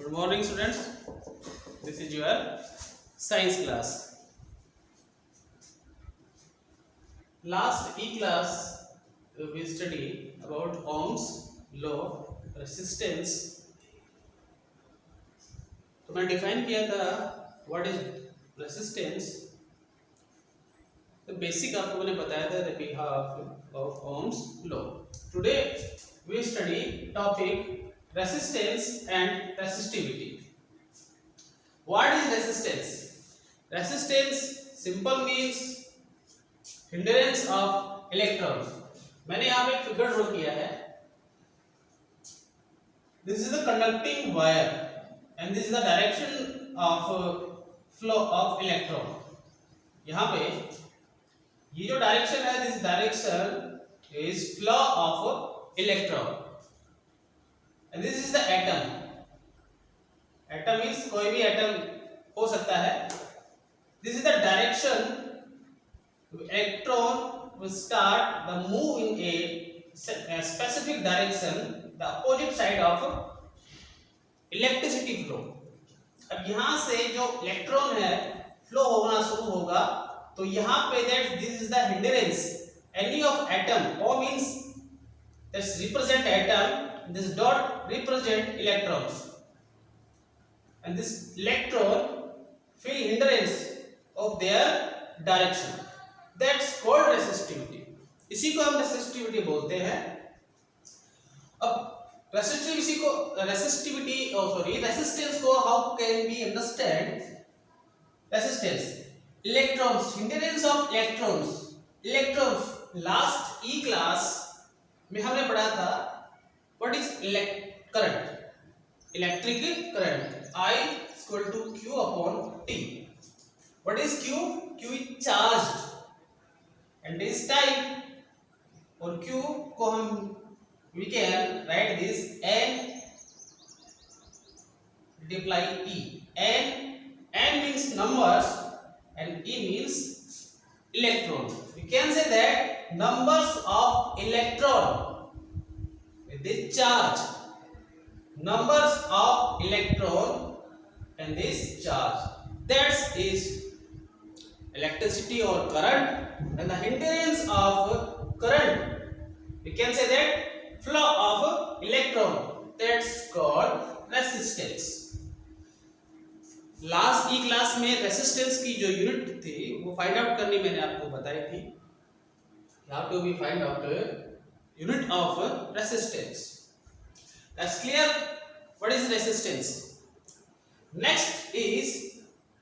Good morning, students. This is your science class. Last class we studied about Ohm's law, resistance. तो मैं define किया था what is resistance. तो basic आपको मैंने बताया था the behalf of Ohm's law. Today we study topic resistance and resistivity. What is resistance? Resistance simple means hindrance of electrons. मैंने यहाँ पे फिगर ड्रॉ किया है. This is the conducting wire and this is the direction of flow of electron. यहाँ पे ये जो direction है, this direction is flow of electron and this is the atom. Atom means कोई भी एटम हो सकता है. This is the direction electron will start the move in a specific direction, the opposite side of electricity flow. अब यहाँ से जो electron है फ्लो होना शुरू होगा, तो यहाँ पे that this is the hindrance any of atom. O means that represent atom, this dot represent electrons. And this electron feel hindrance of their direction. That's called resistivity. इसी को हम resistivity बोलते हैं. अब resistance को how can we understand? Resistance, electrons, hindrance of electrons. Last class में हमने पढ़ा था what is current, electric current. I is equal to Q upon T. What is Q? Q is charged and this time. और Q को हम we can write this N multiply E. N means numbers and E means electron. We can say that numbers of electron with this charge. Numbers of electron and this charge, that is electricity or current. And the hindrance of current, we can say that flow of electron, that's called resistance. Last class में resistance की जो unit थी वो find out करनी मैंने आपको बताई थी. How to be find out unit of resistance. That's clear. What is resistance? Next is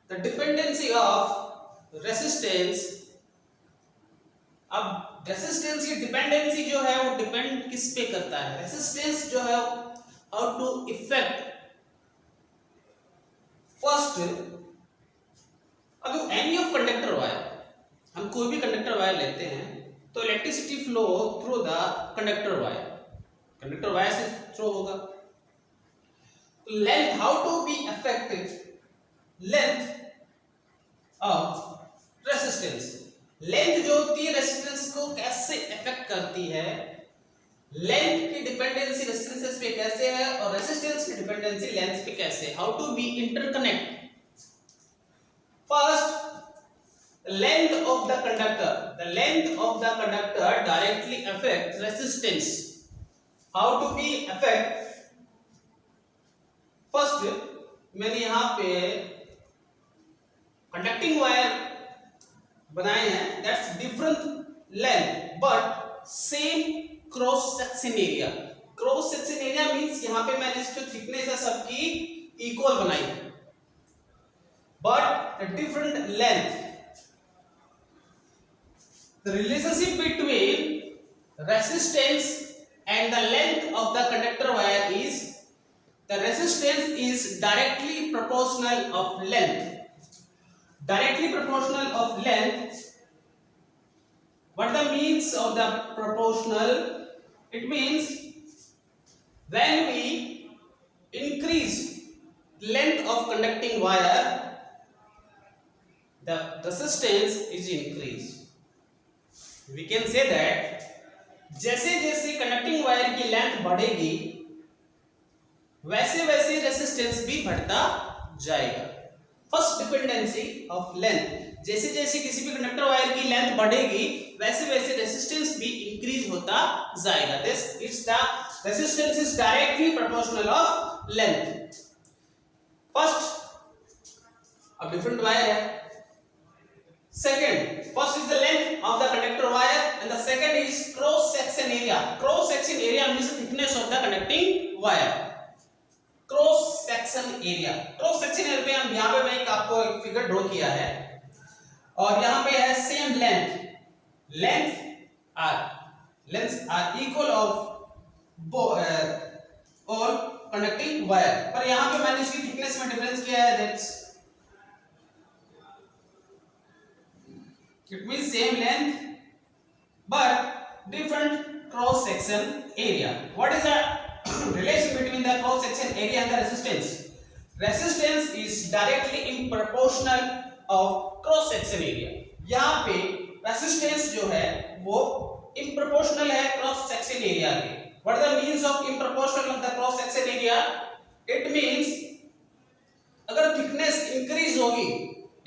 the dependency of resistance. अब resistance की dependency जो है वो depend किस पे करता है? Resistance जो है how to affect. First, अब any of conductor wire, हम कोई भी conductor wire लेते हैं तो electricity flow through the conductor wire. Conductor wire से थ्रो होगा. Length, how to be affected length of resistance. Length जो होती है रेसिस्टेंस को कैसे अफेक्ट करती है. लेंथ की डिपेंडेंसी रेसिस्टेंस पे कैसे है और रेसिस्टेंस की डिपेंडेंसी लेंथ पे कैसे. How to be interconnect. First, length of the conductor. The length of the conductor directly affect resistance. How to be affect? First, मैंने यहाँ पे conducting wire बनाए हैं. That's different length but same cross section area. Cross section area means यहाँ पे मैंने इसकी thickness है सबकी equal बनाई है, but the different length. The relationship between resistance and the length of the conductor wire is the resistance is directly proportional of length. Directly proportional of length. What the means of the proportional? It means when we increase length of conducting wire, the resistance is increased. We can say that जैसे जैसे conducting wire की length बढ़ेगी वैसे वैसे resistance resistance भी बढ़ता जाएगा। First dependency of length, जैसे जैसे किसी भी कंडक्टर वायर की लेंथ बढ़ेगी वैसे वैसे रेसिस्टेंस भी इंक्रीज होता जाएगा। This is the resistance is directly proportional of length. First अब डिफरेंट वायर है। Second, first is the length of the conductor wire and the second is cross section area. Cross section area means the thickness of the conducting wire. Cross section area. Cross section area पे हम यहाँ पे मैं आपको एक figure draw किया है और यहाँ पे है same length, lengths are equal of all conducting wire, पर यहाँ पे मैंने इसकी thickness में डिफरेंस किया है। That's it means same length but different cross section area. What is the relation between the cross section area and the resistance? Resistance is directly in proportional of cross section area. यहाँ पे resistance जो है वो in proportional है cross section area के। What is the means of in proportional of the cross section area? It means अगर thickness increase होगी,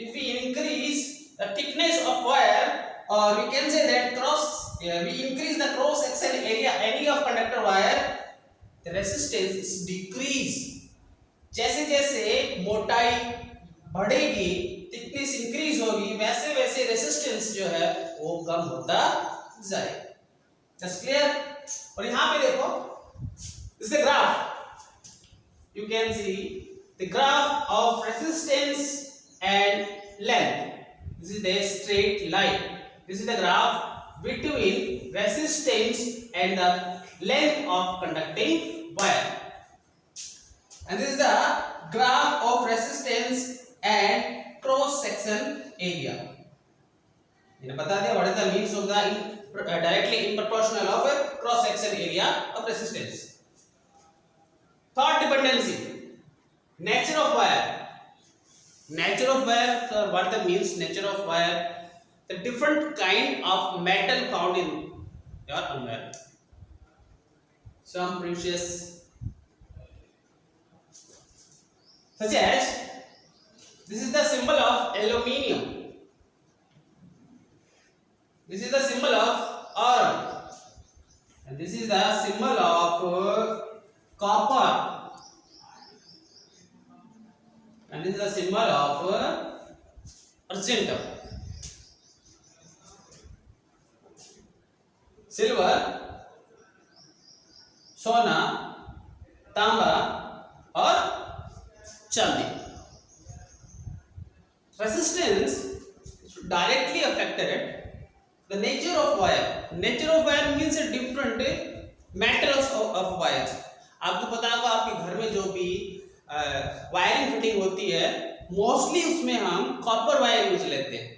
if we increase the thickness of wire, or we can say that we increase the cross section area of conductor wire, the resistance is decrease. जैसे जैसे मोटाई बढ़ेगी, thickness increase होगी, वैसे वैसे resistance जो है वो कम होता जाएगा। Just clear? और यहाँ पे देखो, this is the graph. You can see the graph of resistance and length. This is the straight line. This is the graph between resistance and the length of conducting wire. And this is the graph of resistance and cross section area. मैंने बता दिया what is the means of the directly in proportional of a cross section area of resistance. Third dependency, nature of wire. Nature of wire, sir, what the means nature of wire? The different kind of metal found in your wire. Some precious, such as this is the symbol of aluminium. This is the symbol of iron, and this is the symbol of copper. And this is the symbol of argentum. Silver, सोना, तांबा और चांदी. Resistance directly affected the nature of wire. Nature of wire means a different metals of wires. आपको पता होगा आपके घर में जो भी वायरिंग फिटिंग होती है मोस्टली उसमें हम कॉपर वायर यूज लेते हैं।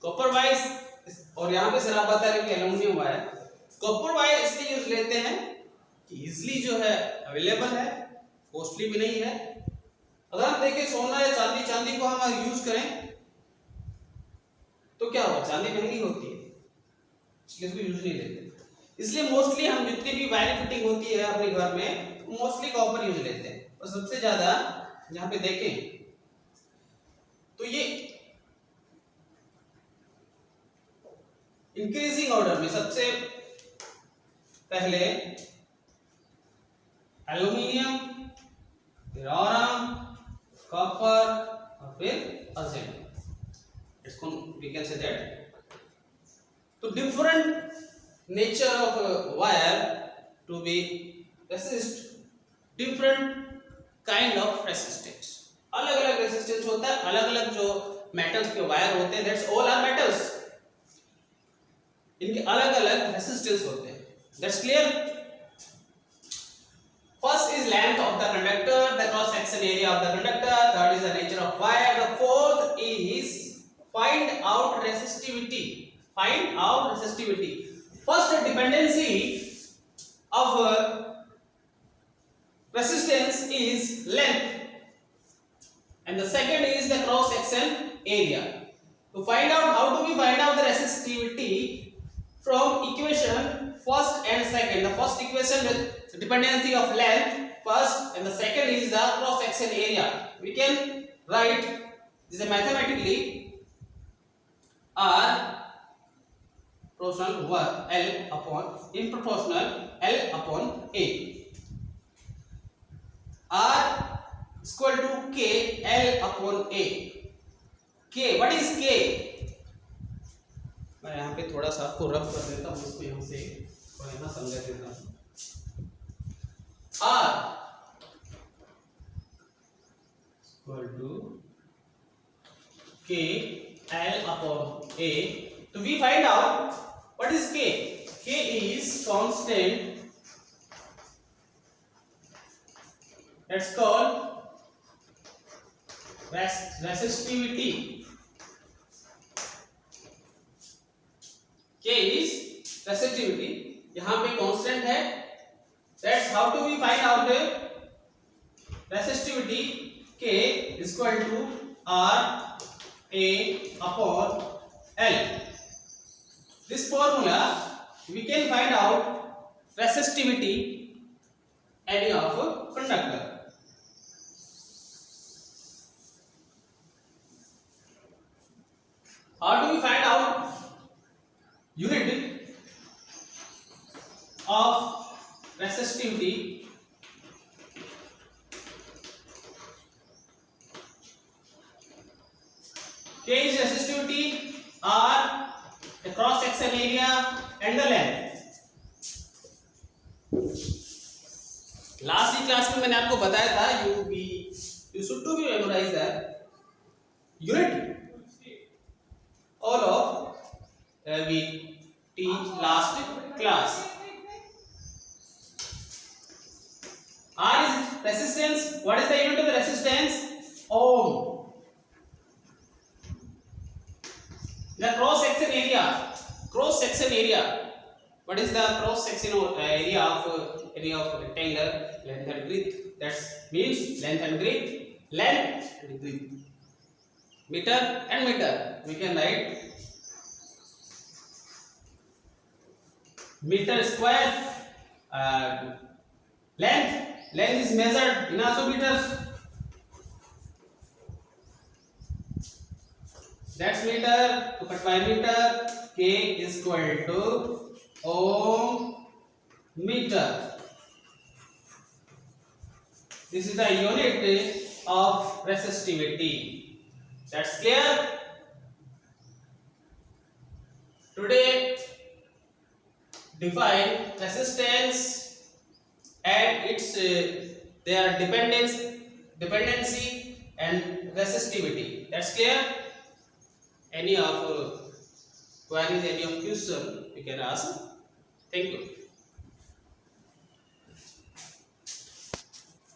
कॉपर वायर और यहाँ पे सर आप बता रहे हैं कि एल्युमिनियम वायर। कॉपर वायर इसलिए यूज लेते हैं कि इजीली जो है अवेलेबल है, कॉस्टली भी नहीं है। अगर हम देखें सोना या चांदी को हम यूज करें तो क्या होगा, चांदी महंगी होती है इसलिए इसको यूज नहीं लेते। इसलिए मोस्टली हम जितनी भी वायरिंग फिटिंग होती है अपने घर में मोस्टली कॉपर यूज लेते हैं। और सबसे ज्यादा यहाँ पे देखें तो ये इंक्रीजिंग ऑर्डर में सबसे पहले एल्युमिनियम, फिर आयरन, कॉपर और फिर आर्सेनिक। इसको वी कैन से दैट तो different nature of wire to be resist different kind of resistance. अलग अलग रेसिस्टेंस होता है, अलग अलग जो मेटल्स के वायर होते हैं दैट्स ऑल आर मेटल्स, इनके अलग अलग रेसिस्टेंस होते हैं। That's clear. First is length of the conductor, the cross section area of the conductor, third is the nature of wire, the fourth is find out resistivity. Find out resistivity. First dependency of resistance is length and the second is the cross section area. To find out, how do we find out the resistivity? From equation first and second. The first equation with dependency of length, first and the second is the cross section area. We can write this is mathematically R proportional over L upon in proportional L upon A. R is equal to K L upon A. K, what is K? मैं यहाँ पे थोड़ा सा आपको रब कर देता हूँ, उसको यहाँ से थोड़ा यहाँ समझा देता हूँ. R equal to K L upon A. So we find out what is K. K is constant. That's called resistivity. K is resistivity. यहाँ पे constant है. That's how do we find out resistivity. K is equal to R A upon L. This formula we can find out resistivity area of a conductor. How do we find out unit of resistivity? K is resistivity, R the cross section area and the length. Last class में मैंने आपको बताया था you should to be memorize that unit all of we teach last class. R is resistance. What is the unit of the resistance? Ohm. The cross section area. Cross section area. What is the cross section area of rectangle? Length and width. That means length and width. Length and width. Meter and meter. We can write meter square. Length. Length is measured in also meters. That's meter. To cut by meter, K is equal to ohm meter. This is the unit of resistivity. That's clear. Today, define resistance and its their dependency and resistivity. That's clear. Any of queries, any of question you can ask. Thank you.